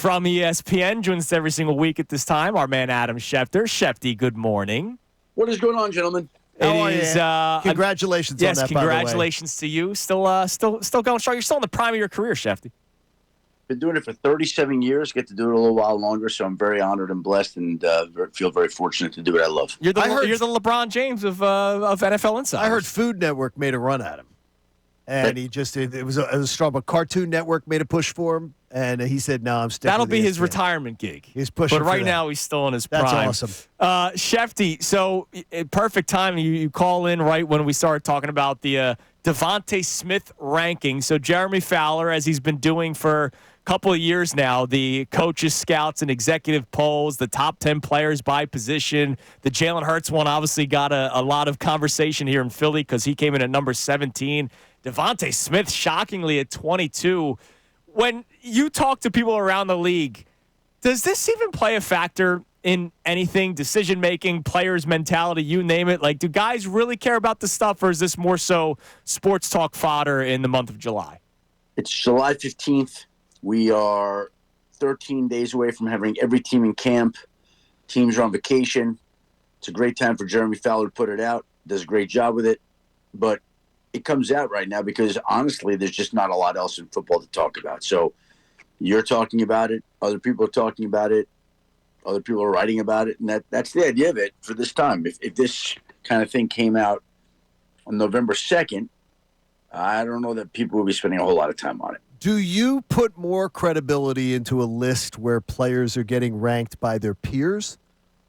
From ESPN, joins us every single week at this time, our man Adam Schefter. Shefty, good morning. What is going on, gentlemen? How are you? Congratulations on that, by the way. Yes, congratulations to you. Still going strong. You're still in the prime of your career, Shefty. Been doing it for 37 years. Get to do it a little while longer, so I'm very honored and blessed, and feel very fortunate to do what I love. You're the LeBron James of NFL Insiders. I heard Food Network made a run at him, and it was a strong. But Cartoon Network made a push for him, and he said, "No, I'm sticking." That'll with be ESPN. his retirement gig. He's pushing, but right for that. now he's still in his prime. That's awesome. Shefty, so perfect time. You call in right when we started talking about the Devontae Smith ranking. So Jeremy Fowler, as he's been doing for a couple of years now, the coaches, scouts, and executive polls, the top 10 players by position. The Jalen Hurts one obviously got a lot of conversation here in Philly because he came in at number 17. Devontae Smith, shockingly, at 22. When you talk to people around the league, does this even play a factor in anything, decision-making, players' mentality, you name it? Like, do guys really care about this stuff, or is this more so sports talk fodder in the month of July? It's July 15th. We are 13 days away from having every team in camp. Teams are on vacation. It's a great time for Jeremy Fowler to put it out. Does a great job with it. But it comes out right now because, honestly, there's just not a lot else in football to talk about. So you're talking about it. Other people are talking about it. Other people are writing about it. And that's the idea of it for this time. If this kind of thing came out on November 2nd, I don't know that people would be spending a whole lot of time on it. Do you put more credibility into a list where players are getting ranked by their peers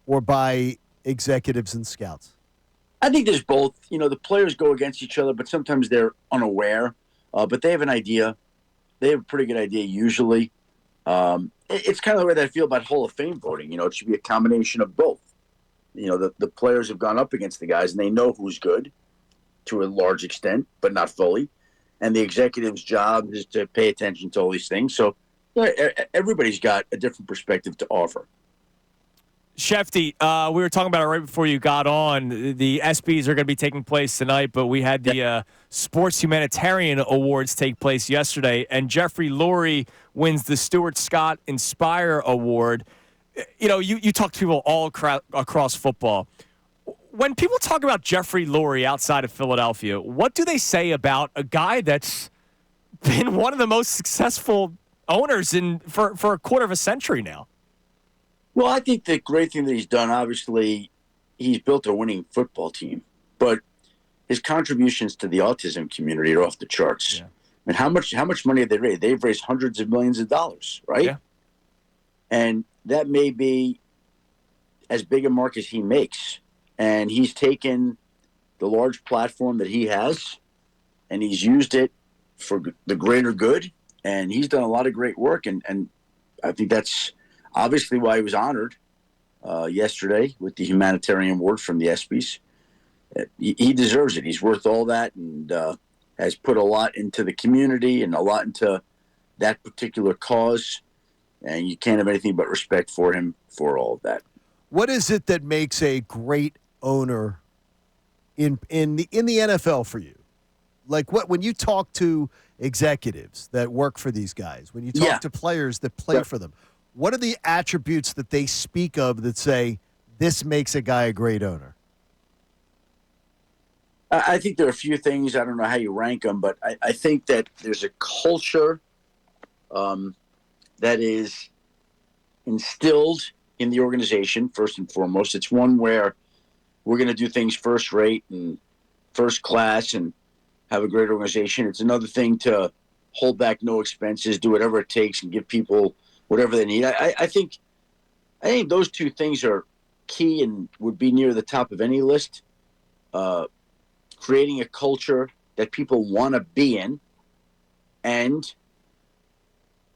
or by executives and scouts? I think there's both. You know, the players go against each other, but sometimes they're unaware. But they have an idea. They have a pretty good idea usually. It's kind of the way that I feel about Hall of Fame voting. You know, it should be a combination of both. You know, the players have gone up against the guys, and they know who's good to a large extent, but not fully. And the executive's job is to pay attention to all these things. So everybody's got a different perspective to offer. Shefty, we were talking about it right before you got on. The ESPYs are going to be taking place tonight, but we had the Sports Humanitarian Awards take place yesterday, and Jeffrey Lurie wins the Stuart Scott ENSPIRE Award. You know, you talk to people all across football. When people talk about Jeffrey Lurie outside of Philadelphia, what do they say about a guy that's been one of the most successful owners for a quarter of a century now? Well, I think the great thing that he's done, obviously, he's built a winning football team, but his contributions to the autism community are off the charts. Yeah. And how much money have they raised? They've raised hundreds of millions of dollars, right? Yeah. And that may be as big a mark as he makes. And he's taken the large platform that he has, and he's used it for the greater good. And he's done a lot of great work, and I think that's obviously why he was honored yesterday with the humanitarian award from the ESPYs. He deserves it. He's worth all that, and has put a lot into the community and a lot into that particular cause. And you can't have anything but respect for him for all of that. What is it that makes a great owner in the NFL for you? Like when you talk to executives that work for these guys, when you talk to players that play for them, what are the attributes that they speak of that say this makes a guy a great owner? I think there are a few things. I don't know how you rank them, but I think that there's a culture that is instilled in the organization, first and foremost. It's one where we're going to do things first rate and first class and have a great organization. It's another thing to hold back no expenses, do whatever it takes, and give people whatever they need. I think those two things are key and would be near the top of any list. Creating a culture that people want to be in and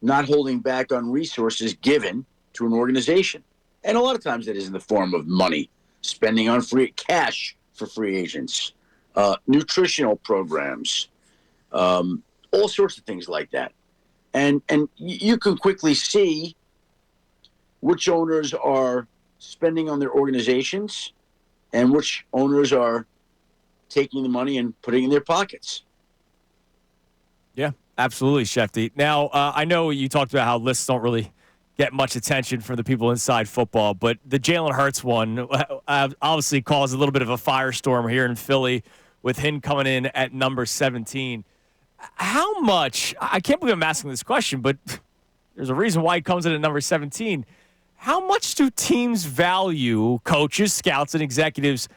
not holding back on resources given to an organization. And a lot of times that is in the form of money, spending on free cash for free agents, nutritional programs, all sorts of things like that. And you can quickly see which owners are spending on their organizations and which owners are taking the money and putting it in their pockets. Yeah, absolutely, Shefty. Now, I know you talked about how lists don't really get much attention from the people inside football. But the Jalen Hurts one obviously caused a little bit of a firestorm here in Philly with him coming in at number 17. How much, I can't believe I'm asking this question, but there's a reason why he comes in at number 17. How much do teams value coaches, scouts, and executives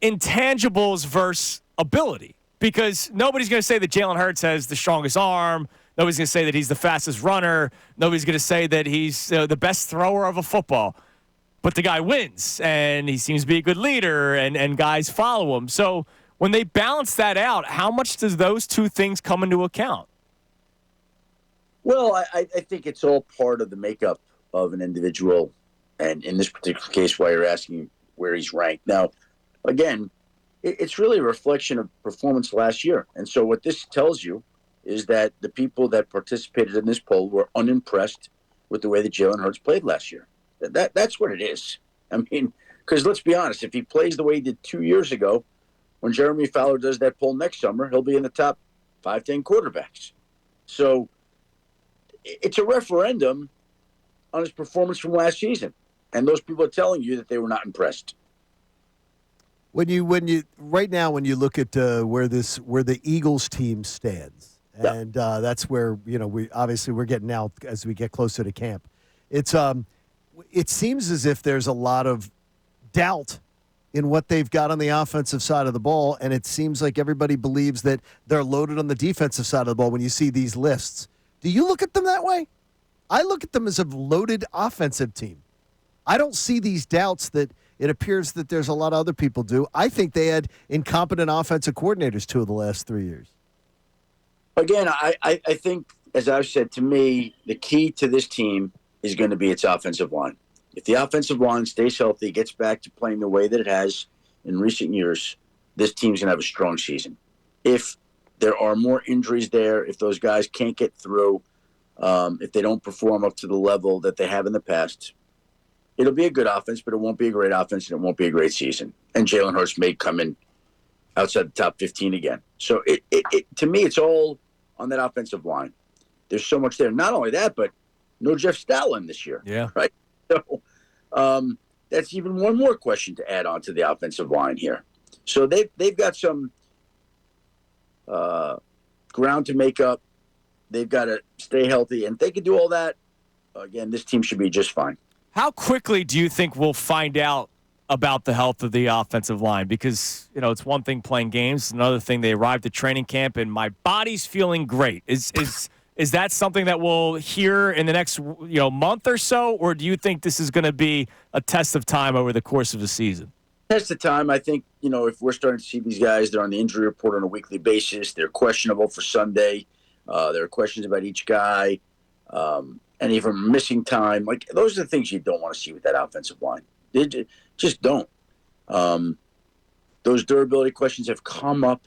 intangibles versus ability? Because nobody's going to say that Jalen Hurts has the strongest arm. Nobody's going to say that he's the fastest runner. Nobody's going to say that he's the best thrower of a football. But the guy wins, and he seems to be a good leader, and guys follow him. So when they balance that out, how much does those two things come into account? Well, I think it's all part of the makeup of an individual, and in this particular case, why you're asking where he's ranked. Now, again, it's really a reflection of performance last year. And so what this tells you is that the people that participated in this poll were unimpressed with the way that Jalen Hurts played last year. That's what it is. I mean, because let's be honest, if he plays the way he did 2 years ago, when Jeremy Fowler does that poll next summer, he'll be in the top 5-10 quarterbacks. So it's a referendum on his performance from last season. And those people are telling you that they were not impressed. When you right now, when you look at where the Eagles team stands, and that's where we're getting out as we get closer to camp. It seems as if there's a lot of doubt in what they've got on the offensive side of the ball, and it seems like everybody believes that they're loaded on the defensive side of the ball when you see these lists. Do you look at them that way? I look at them as a loaded offensive team. I don't see these doubts that it appears that there's a lot of other people do. I think they had incompetent offensive coordinators 2 of the last 3 years. Again, I think, as I've said, to me, the key to this team is going to be its offensive line. If the offensive line stays healthy, gets back to playing the way that it has in recent years, this team's going to have a strong season. If there are more injuries there, if those guys can't get through, if they don't perform up to the level that they have in the past, it'll be a good offense, but it won't be a great offense, and it won't be a great season. And Jalen Hurts may come in outside the top 15 again. So to me, it's all on that offensive line. There's so much there. Not only that, but no Jeff Stoutland this year. Yeah. Right? So that's even one more question to add on to the offensive line here. So they've got some ground to make up. They've got to stay healthy. And if they can do all that, again, this team should be just fine. How quickly do you think we'll find out about the health of the offensive line? Because, it's one thing playing games. It's another thing they arrived at training camp, and my body's feeling great. Is that something that we'll hear in the next month or so, or do you think this is going to be a test of time over the course of the season? Test of time. I think, if we're starting to see these guys, they're on the injury report on a weekly basis. They're questionable for Sunday. There are questions about each guy. And even missing time. Like, those are the things you don't want to see with that offensive line. They just don't. Those durability questions have come up,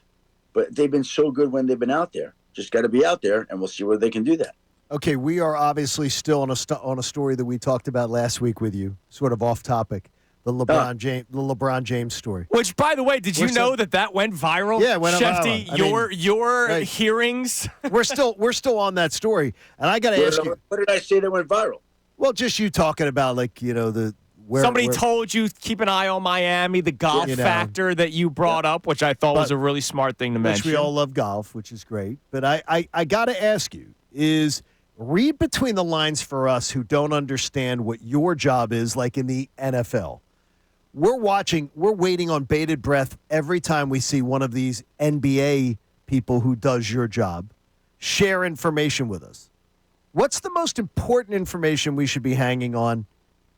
but they've been so good when they've been out there. Just got to be out there, and we'll see whether they can do that. Okay, we are obviously still on a story that we talked about last week with you, sort of off topic. The LeBron James story. Which, by the way, did you know that went viral? Yeah, it went Shefty, viral. Your right. hearings. We're still on that story, and I got to ask you. What did I say that went viral? Well, just you talking about Somebody told you keep an eye on Miami, the golf factor that you brought up, which I thought was a really smart thing to mention. Which we all love golf, which is great. But I got to ask you is. Read between the lines for us who don't understand what your job is like in the NFL. We're waiting on bated breath every time we see one of these NBA people who does your job share information with us. What's the most important information we should be hanging on,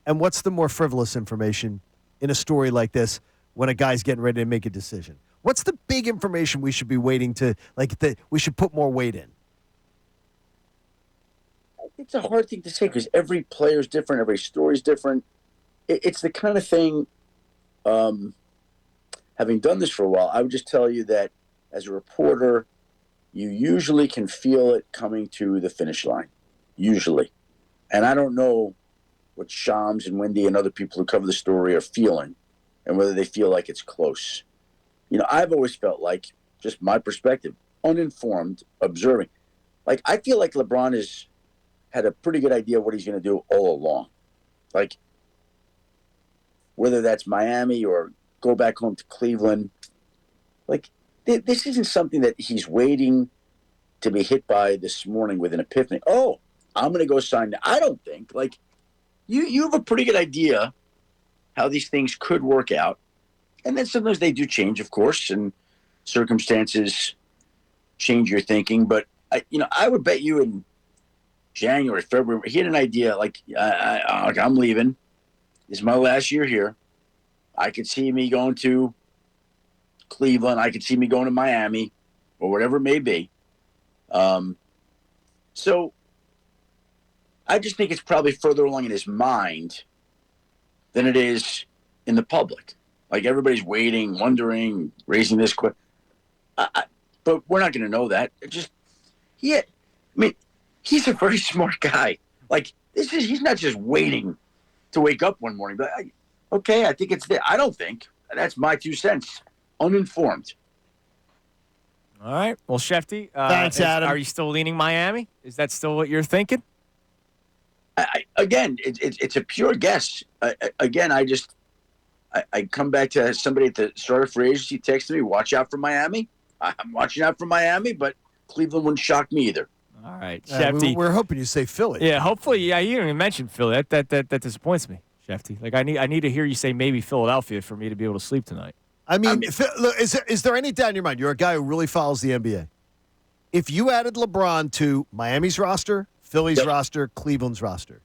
and what's the more frivolous information in a story like this when a guy's getting ready to make a decision? What's the big information we should be waiting to, we should put more weight in? It's a hard thing to say because every player is different, every story is different. It's the kind of thing, having done this for a while, I would just tell you that as a reporter, you usually can feel it coming to the finish line, usually. And I don't know what Shams and Wendy and other people who cover the story are feeling and whether they feel like it's close. I've always felt like, just my perspective, uninformed, observing. Like, I feel like LeBron is had a pretty good idea what he's going to do all along. Like, whether that's Miami or go back home to Cleveland, like, this isn't something that he's waiting to be hit by this morning with an epiphany. Oh, I'm going to go sign. I don't think. Like, you have a pretty good idea how these things could work out. And then sometimes they do change, of course, and circumstances change your thinking. But, I would bet you in January, February, he had an idea, like I'm leaving. This is my last year here. I could see me going to Cleveland. I could see me going to Miami or whatever it may be. So I just think it's probably further along in his mind than it is in the public. Like, everybody's waiting, wondering, raising this question. But we're not going to know that. He's a very smart guy. Like, he's not just waiting to wake up one morning. But I think it's there. I don't think. That's my 2 cents. Uninformed. All right. Well, Schefty, thanks, Adam. Are you still leaning Miami? Is that still what you're thinking? Again, it's a pure guess. I come back to somebody at the start of free agency texted me, watch out for Miami. I'm watching out for Miami, but Cleveland wouldn't shock me either. All right, Schefty. We're hoping you say Philly. Yeah, hopefully. Yeah, you didn't even mention Philly. That disappoints me, Schefty. Like, I need to hear you say maybe Philadelphia for me to be able to sleep tonight. I mean, look, is there any doubt in your mind? You're a guy who really follows the NBA. If you added LeBron to Miami's roster, Philly's roster, Cleveland's roster,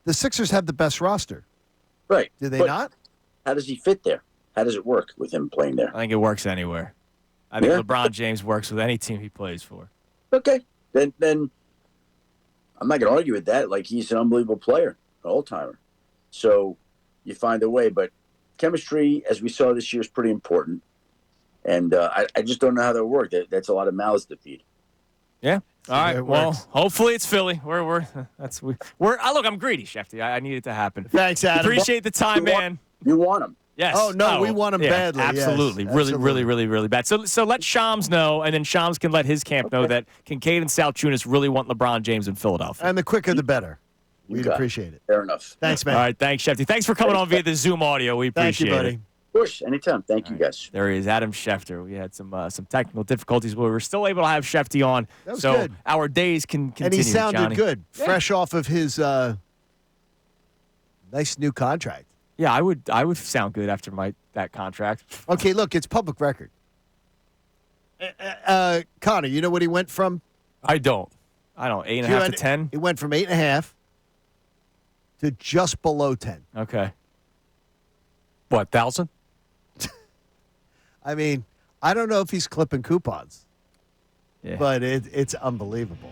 the Sixers have the best roster. Right. Do they not? How does he fit there? How does it work with him playing there? I think it works anywhere. I think LeBron James works with any team he plays for. Okay. Then I'm not going to argue with that. Like, he's an unbelievable player, an all-timer. So you find a way. But chemistry, as we saw this year, is pretty important. And I just don't know how that will work. That's a lot of mouths to feed. Yeah. All right. Well, hopefully it's Philly. We're look, I'm greedy, Schefty. I need it to happen. Thanks, Adam. Appreciate the time, man. You want him. Yes. Oh, no, we want him badly. Absolutely. Yes, Really bad. So let Shams know, and then Shams can let his camp know that Kincade and Salciunas really want LeBron James in Philadelphia. And the quicker the better. We'd appreciate it. Fair enough. Thanks, man. All right. Thanks, Schefty. Thanks for coming on via the Zoom audio. We appreciate Thank you, buddy. it. Of course, anytime. Thank you, guys. There he is, Adam Schefter. We had some technical difficulties, but we were still able to have Schefty on. That was so good. Our days can continue. And he sounded Johnny. good, fresh off of his nice new contract. Yeah, I would sound good after that contract. Okay, look, it's public record. Connor, you know what he went from? I don't. 8.5 to 10. He went from 8.5 to just below 10. Okay. What, 1,000? I mean, I don't know if he's clipping coupons, but it's unbelievable.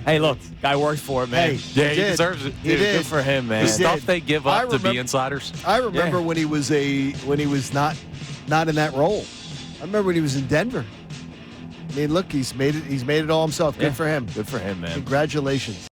Hey, look, guy works for it, man. Hey, he deserves it. He did. Good for him, man. The stuff they give up to be insiders. I remember when he was not in that role. I remember when he was in Denver. I mean, look, he's made it all himself. Good for him. Good for him, man. Congratulations.